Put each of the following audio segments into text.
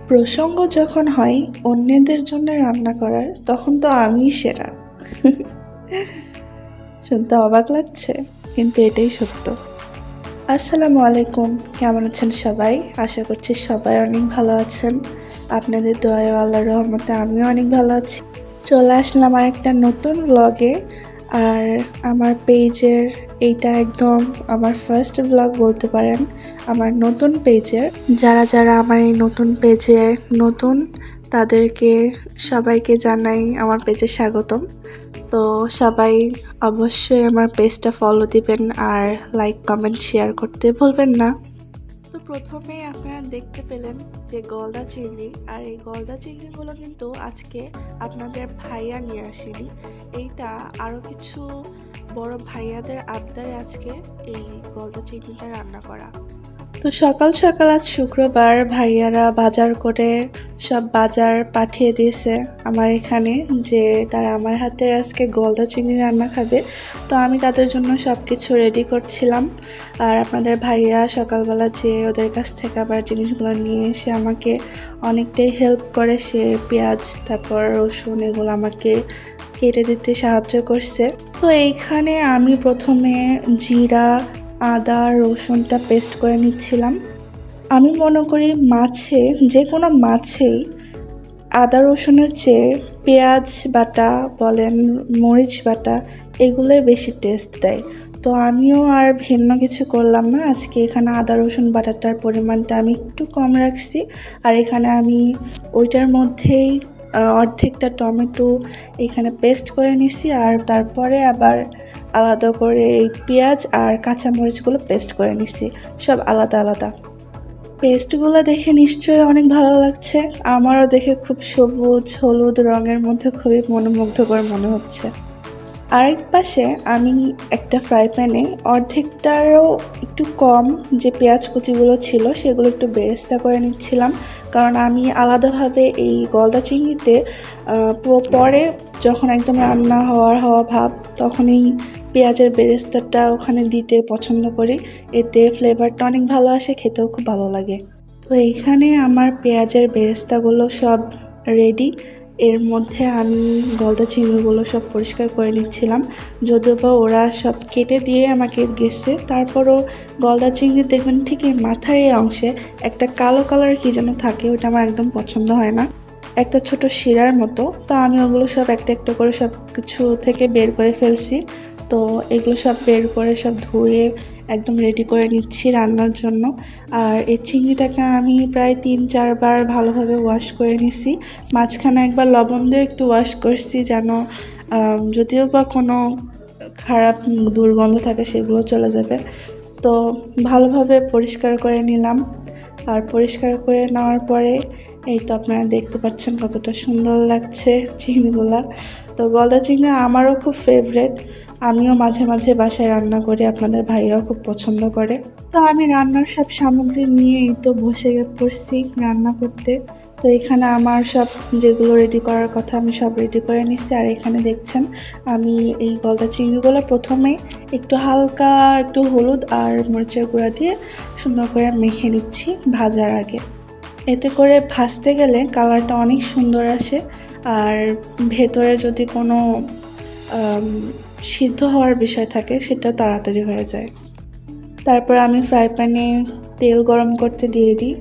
প্রসঙ্গ যখন হয় অন্যদের জন্য রান্না করার, তখন তো আমিই সেরা। শুনতে অবাক লাগছে, কিন্তু এটাই সত্য। আসসালামু আলাইকুম, কেমন আছেন সবাই? আশা করছি সবাই অনেক ভালো আছেন। আপনাদের দয়া আল্লাহর রহমতে আমিও অনেক ভালো আছি। চলে আসলাম আর একটা নতুন ব্লগে। আর আমার পেজের এইটা একদম আমার ফার্স্ট ব্লগ বলতে পারেন, আমার নতুন পেজের। যারা যারা আমার এই নতুন পেজে নতুন, তাদেরকে সবাইকে জানাই আমার পেজে স্বাগতম। তো সবাই অবশ্যই আমার পেজটা ফলো দিবেন আর লাইক কমেন্ট শেয়ার করতে ভুলবেন না। তো প্রথমেই আপনারা দেখতে পেলেন যে গলদা চিংড়ি, আর এই গলদা চিংড়িগুলো কিন্তু আজকে আপনাদের ভাইয়া নিয়ে আসেনি। এইটা আরও কিছু বড় ভাইয়াদের আবদারে আজকে এই গলদা চিংড়িটা রান্না করা। তো সকাল সকাল আজ শুক্রবার, ভাইয়ারা বাজার করে সব বাজার পাঠিয়ে দিয়েছে আমার এখানে, যে তারা আমার হাতের আজকে গলদা চিংড়ি রান্না খাবে। তো আমি তাদের জন্য সব কিছু রেডি করছিলাম। আর আপনাদের ভাইয়া সকালবেলা যে ওদের কাছ থেকে আবার জিনিসগুলো নিয়ে এসে আমাকে অনেকটাই হেল্প করে। সে পেঁয়াজ তারপর রসুন এগুলো আমাকে কেটে দিতে সাহায্য করছে। তো এইখানে আমি প্রথমে জিরা, আদা, রসুনটা পেস্ট করে নিচ্ছিলাম। আমি মনে করি মাছে, যে কোনো মাছেই আদা রসুনের চেয়ে পেঁয়াজ বাটা বলেন, মরিচ বাটা, এগুলোই বেশি টেস্ট দেয়। তো আমিও আর ভিন্ন কিছু করলাম না, আজকে এখানে আদা রসুন বাটাটার পরিমাণটা আমি একটু কম রাখছি। আর এখানে আমি ওইটার মধ্যেই অর্ধেকটা টমেটো এখানে পেস্ট করে নিছি, আর তারপরে আবার আলাদা করে এই পেঁয়াজ আর কাঁচামরিচগুলো পেস্ট করে নিছি, সব আলাদা আলাদা। পেস্টগুলো দেখে নিশ্চয়ই অনেক ভালো লাগছে, আমারও দেখে খুব সবুজ হলুদ রঙের মধ্যে খুবই মনোমুগ্ধকর মনে হচ্ছে। আরেক পাশে আমি একটা ফ্রাই প্যানে অর্ধেকটারও একটু কম যে পেঁয়াজ কুচিগুলো ছিল সেগুলো একটু বেরেস্তা করে নিচ্ছিলাম। কারণ আমি আলাদাভাবে এই গলদা চিংড়িতে পরে যখন একদম রান্না হওয়া ভাব, তখন এই পেঁয়াজের বেরেস্তাটা ওখানে দিতে পছন্দ করি। এতে ফ্লেভারটা অনেক ভালো আসে, খেতেও খুব ভালো লাগে। তো এইখানে আমার পেঁয়াজের বেরেস্তাগুলো সব রেডি। এর মধ্যে আমি গলদা চিংড়িগুলো সব পরিষ্কার করে নিচ্ছিলাম, যদিও বা ওরা সব কেটে দিয়ে আমাকে গেছে। তারপরও গলদা চিংড়ি দেখবেন ঠিক এই মাথার এই অংশে একটা কালো কালার কি যেন থাকে, ওটা আমার একদম পছন্দ হয় না, একটা ছোট শিরার মতো। তো আমি ওগুলো সব একটা একটা করে সব কিছু থেকে বের করে ফেলছি। তো এগুলো সব বের করে সব ধুয়ে একদম রেডি করে নিচ্ছি রান্নার জন্য। আর এই চিংড়িটাকে আমি প্রায় 3-4 বার ভালোভাবে ওয়াশ করে নিছি। মাঝখানে একবার লবণ দিয়ে একটু ওয়াশ করছি, যেন যদিও বা কোনো খারাপ দুর্গন্ধ থাকে সেগুলো চলে যাবে। তো ভালোভাবে পরিষ্কার করে নিলাম। আর পরিষ্কার করে নেওয়ার পরে এই তো আপনারা দেখতে পাচ্ছেন কতটা সুন্দর লাগছে চিংড়িগুলা। তো গলদা চিংড়ি আমারও খুব ফেভারেট, আমিও মাঝে মাঝে বাসায় রান্না করি, আপনাদের ভাইয়াও খুব পছন্দ করে। তো আমি রান্নার সব সামগ্রী নিয়েই তো বসে পড়ছি রান্না করতে। তো এখানে আমার সব যেগুলো রেডি করার কথা আমি সব রেডি করে নিচ্ছি। আর এখানে দেখছেন আমি এই গলদা চিংড়িগুলো প্রথমে একটু হালকা একটু হলুদ আর মরিচের গুঁড়া দিয়ে সুন্দর করে মেখে নিচ্ছি ভাজার আগে। এতে করে ভাজতে গেলে কালারটা অনেক সুন্দর আসে, আর ভেতরে যদি কোনো সিদ্ধ হওয়ার বিষয় থাকে সেটাও তাড়াতাড়ি হয়ে যায়। তারপর আমি ফ্রাই প্যানে তেল গরম করতে দিয়ে দিই।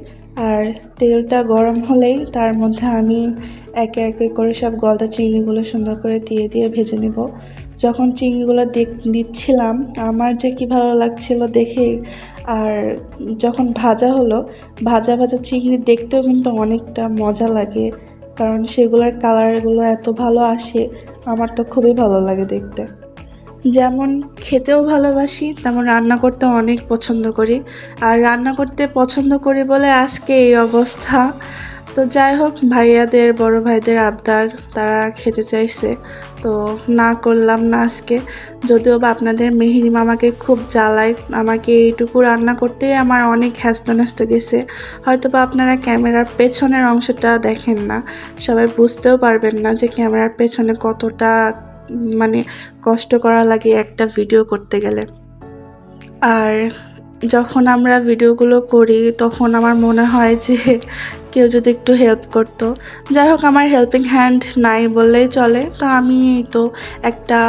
আর তেলটা গরম হলেই তার মধ্যে আমি একে একে করে সব গলদা চিংড়িগুলো সুন্দর করে দিয়ে ভেজে নেব। যখন চিংড়িগুলো দিচ্ছিলাম আমার যে কি ভালো লাগছিল দেখে। আর যখন ভাজা হলো, ভাজা চিংড়ি দেখতেও কিন্তু অনেকটা মজা লাগে, কারণ সেগুলোর কালারগুলো এত ভালো আসে, আমার তো খুবই ভালো লাগে দেখতে। যেমন খেতেও ভালোবাসি, তেমন রান্না করতে অনেক পছন্দ করি। আর রান্না করতে পছন্দ করি বলে আজকে এই অবস্থা। তো যাই হোক, ভাইয়াদের বড় ভাইদের আবদার, তারা খেতে চাইছে, তো না করলাম না আজকে। যদিও বা আপনাদের মেহেরি মামাকে খুব জ্বালায়, আমাকে এইটুকু রান্না করতেই আমার অনেক হ্যাস্ত গেছে। হয়তো বা আপনারা ক্যামেরার পেছনের অংশটা দেখেন না, সবাই বুঝতেও পারবেন না যে ক্যামেরার পেছনে কতটা কষ্ট করা লাগে একটা ভিডিও করতে গেলে। আর যখন আমরা ভিডিওগুলো করি তখন আমার মনে হয় যে কেউ যদি একটু হেল্প করতো। যাই হোক, আমার হেল্পিং হ্যান্ড নাই বললেই চলে। তো আমি তো একটা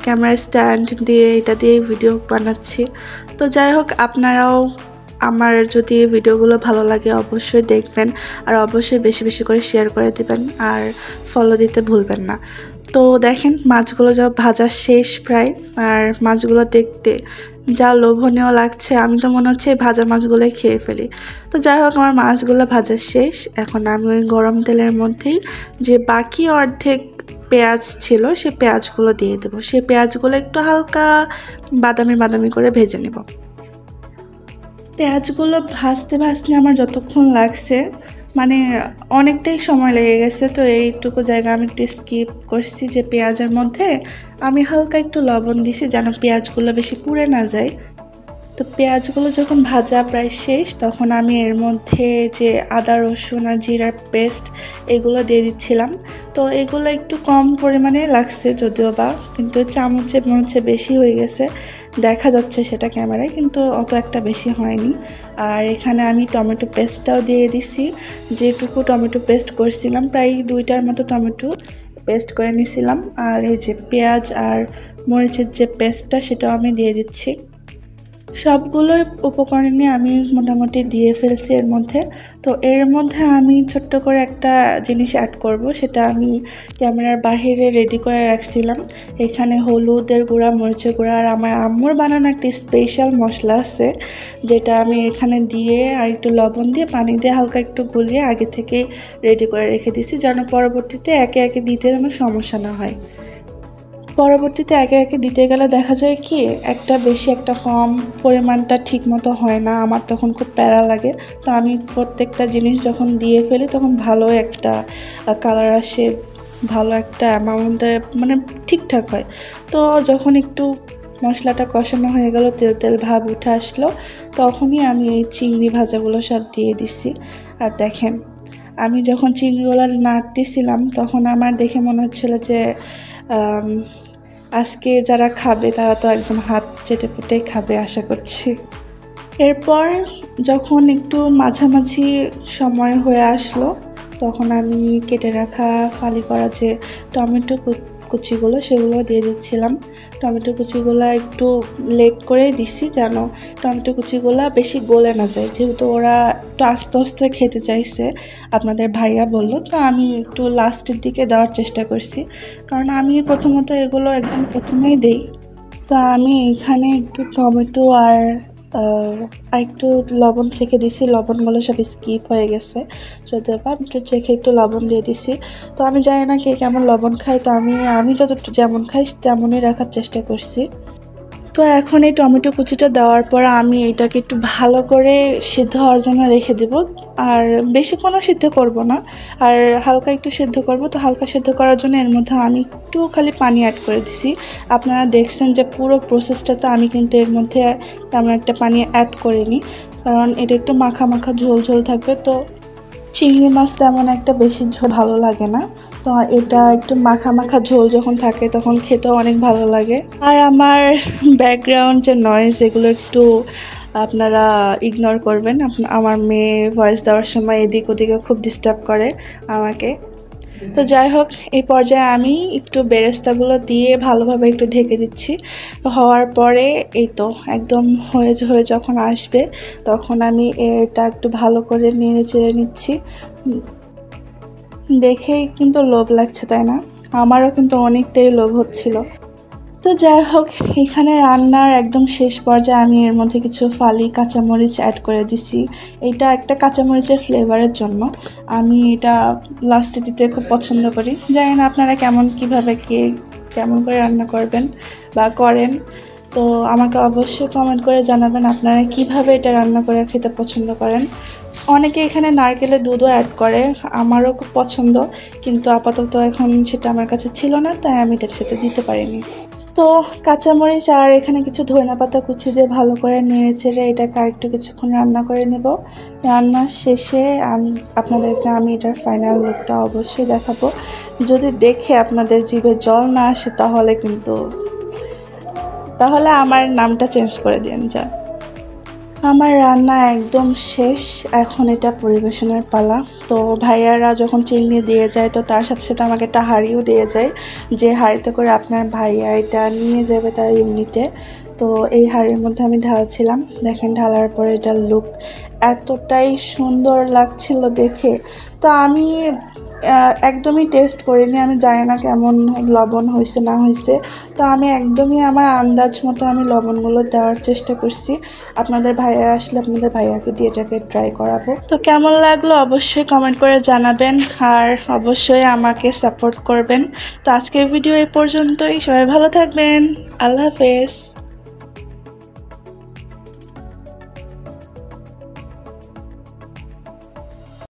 ক্যামেরা স্ট্যান্ড দিয়ে এটা দিয়ে ভিডিও বানাচ্ছি। তো যাই হোক, আপনারাও আমার যদি ভিডিওগুলো ভালো লাগে অবশ্যই দেখবেন, আর অবশ্যই বেশি বেশি করে শেয়ার করে দিবেন, আর ফলো দিতে ভুলবেন না। তো দেখেন, মাছগুলো যা ভাজা শেষ প্রায়, আর মাছগুলো দেখতে যা লোভনীয় লাগছে, আমি তো মনে হচ্ছে এই ভাজা মাছগুলোই খেয়ে ফেলি। তো যাই হোক, আমার মাছগুলো ভাজা শেষ। এখন আমি ওই গরম তেলের মধ্যেই যে বাকি অর্ধেক পেঁয়াজ ছিল সেই পেঁয়াজগুলো দিয়ে দেবো। সেই পেঁয়াজগুলো একটু হালকা বাদামি বাদামি করে ভেজে নেব। পেঁয়াজগুলো ভাজতে ভাজতে আমার যতক্ষণ লাগছে, মানে অনেকটাই সময় লেগে গেছে। তো এইটুকু জায়গা আমি একটু স্কিপ করছি, যে পেঁয়াজের মধ্যে আমি হালকা একটু লবণ দিছি যেন পেঁয়াজগুলো বেশি পুড়ে না যায়। তো পেঁয়াজগুলো যখন ভাজা প্রায় শেষ, তখন আমি এর মধ্যে যে আদা রসুন আর জিরার পেস্ট এগুলো দিয়ে দিচ্ছিলাম। তো এগুলো একটু কম পরিমাণে লাগছে যদিও বা, কিন্তু চামচে মনে হচ্ছে বেশি হয়ে গেছে, দেখা যাচ্ছে সেটা ক্যামেরায়, কিন্তু অত একটা বেশি হয়নি। আর এখানে আমি টমেটো পেস্টটাও দিয়ে দিছি। যেটুকু টমেটো পেস্ট করছিলাম, প্রায় 2টার মতো টমেটো পেস্ট করে নিয়েছিলাম। আর এই যে পেঁয়াজ আর মরিচের যে পেস্টটা, সেটাও আমি দিয়ে দিচ্ছি। সবগুলো উপকরণই আমি মোটামুটি দিয়ে ফেলছি এর মধ্যে। তো এর মধ্যে আমি ছোট্ট করে একটা জিনিস অ্যাড করব, সেটা আমি ক্যামেরার বাহিরে রেডি করে রাখছিলাম। এখানে হলুদের গুঁড়া, মরিচের গুঁড়া আর আমার আম্মুর বানানো একটি স্পেশাল মশলা আছে, যেটা আমি এখানে দিয়ে আর একটু লবণ দিয়ে পানি দিয়ে হালকা একটু গুলিয়ে আগে থেকে রেডি করে রেখে দিয়েছি, যেন পরবর্তীতে একে একে দিতে যেন সমস্যা না হয়। পরবর্তীতে একে একে দিতে গেলে দেখা যায় কি, একটা বেশি একটা কম, পরিমাণটা ঠিক মতো হয় না। আমার তখন খুব প্যারা লাগে। তো আমি প্রত্যেকটা জিনিস যখন দিয়ে ফেলি তখন ভালো একটা কালার আসে, ভালো একটা অ্যামাউন্টে, মানে ঠিকঠাক হয়। তো যখন একটু মশলাটা কষানো হয়ে গেল, তেল তেল ভাব উঠে আসলো, তখনই আমি এই চিংড়ি ভাজাগুলো সব দিয়ে দিছি। আর দেখেন, আমি যখন চিংড়িগুলো নাড়তেছিলাম তখন আমার দেখে মনে হচ্ছিল যে আজকে যারা খাবে তারা তো একদম হাত চেটে পুটে খাবে আশা করছি। এরপর যখন একটু মাঝামাঝি সময় হয়ে আসলো, তখন আমি কেটে রাখা ফালি করা যে টমেটো কুচিগুলো সেগুলো দিয়ে দিচ্ছিলাম। টমেটো কুচিগুলো একটু লেট করে দিছি যেন টমেটো কুচিগুলো বেশি গলে না যায়, যেহেতু ওরা একটু আস্তে আস্তে খেতে চাইছে, আপনাদের ভাইয়া বললো। তো আমি একটু লাস্টের দিকে দেওয়ার চেষ্টা করছি, কারণ আমি প্রথমত এগুলো একদম প্রথমেই দেই। তো আমি এখানে একটু টমেটো আর একটু লবণ চেখে দিছি, লবণগুলো সব স্কিপ হয়ে গেছে যদিও বা, একটু চেখে একটু লবণ দিয়ে দিছি। তো আমি জানি না কে কেমন লবণ খাই, তো আমি যতটুকু যেমন খাই তেমনই রাখার চেষ্টা করছি। তো এখন এই টমেটো কুচিটা দেওয়ার পর আমি এটাকে একটু ভালো করে সিদ্ধ হওয়ার জন্য রেখে দেব। আর বেশিক্ষণও সিদ্ধ করব না, আর হালকা একটু সিদ্ধ করব। তো হালকা সিদ্ধ করার জন্য এর মধ্যে আমি একটু খালি পানি অ্যাড করে দিছি। আপনারা দেখছেন যে পুরো প্রসেসটাতে আমি কিন্তু এর মধ্যে তেমন একটা পানি অ্যাড করিনি, কারণ এটা একটু মাখা মাখা ঝোল ঝোল থাকবে। তো চিংড়ি মাছ তেমন একটা বেশি ঝোল ভালো লাগে না, তো এটা একটু মাখা মাখা ঝোল যখন থাকে তখন খেতেও অনেক ভালো লাগে। আর আমার ব্যাকগ্রাউন্ড যে নয়েজ, এগুলো একটু আপনারা ইগনোর করবেন। আমার মেয়ে ভয়েস দেওয়ার সময় এদিক ওদিকে খুব ডিস্টার্ব করে আমাকে। তো যাই হোক, এই পর্যায়ে আমি একটু বেরেস্তাগুলো দিয়ে ভালোভাবে একটু ঢেকে দিচ্ছি। হওয়ার পরে এই তো একদম হয়ে যখন আসবে, তখন আমি এটা একটু ভালো করে নেড়ে চেড়ে নিচ্ছি। দেখেই কিন্তু লোভ লাগছে, তাই না? আমারও কিন্তু অনেকটাই লোভ হচ্ছিল। তো যাই হোক, এখানে রান্নার একদম শেষ পর্যায়ে আমি এর মধ্যে কিছু ফালি কাঁচামরিচ অ্যাড করে দিছি। এটা একটা কাঁচামরিচের ফ্লেভারের জন্য আমি এটা লাস্টে দিতে খুব পছন্দ করি। জানি না আপনারা কীভাবে কেমন করে রান্না করবেন বা করেন, তো আমাকে অবশ্যই কমেন্ট করে জানাবেন আপনারা কিভাবে এটা রান্না করে খেতে পছন্দ করেন। অনেকে এখানে নারকেলের দুধও অ্যাড করে, আমারও খুব পছন্দ, কিন্তু আপাতত এখন সেটা আমার কাছে ছিল না, তাই আমি এটার সাথে দিতে পারিনি। তো কাঁচামরিচ আর এখানে কিছু ধনেপাতা কুচি দিয়ে ভালো করে নেড়ে চেড়ে এটাকে আরেকটু কিছুক্ষণ রান্না করে নেব। রান্নার শেষে আপনাদেরকে আমি এটার ফাইনাল লুকটা অবশ্যই দেখাবো। যদি দেখে আপনাদের জিভে জল না আসে তাহলে আমার নামটা চেঞ্জ করে দিন যা। আমার রান্না একদম শেষ, এখন এটা পরিবেশনের পালা। তো ভাইয়ারা যখন চিংড়ি দিয়ে যায় তো তার সাথে সাথে আমাকে একটা হাঁড়িও দিয়ে যায়, যে হাঁড়িতে করে আপনার ভাইয়া এটা নিয়ে যাবে তার ইউনিটে। তো এই হাঁড়ির মধ্যে আমি ঢালছিলাম, দেখেন ঢালার পরে এটার লুক এতটাই সুন্দর লাগছিল দেখে। তো আমি একদমই টেস্ট করিনি, আমি জানি না কেমন লবণ হয়েছে না হয়েছে। তো আমি একদমই আমার আন্দাজ মতো আমি লবণগুলো দেওয়ার চেষ্টা করছি। আপনাদের ভাইয়া আসলে আপনাদের ভাইয়াকে দিয়ে এটাকে ট্রাই করাবো। তো কেমন লাগলো অবশ্যই কমেন্ট করে জানাবেন, আর অবশ্যই আমাকে সাপোর্ট করবেন। তো আজকের ভিডিও এই পর্যন্তই, সবাই ভালো থাকবেন, আল্লাহ হাফেজ।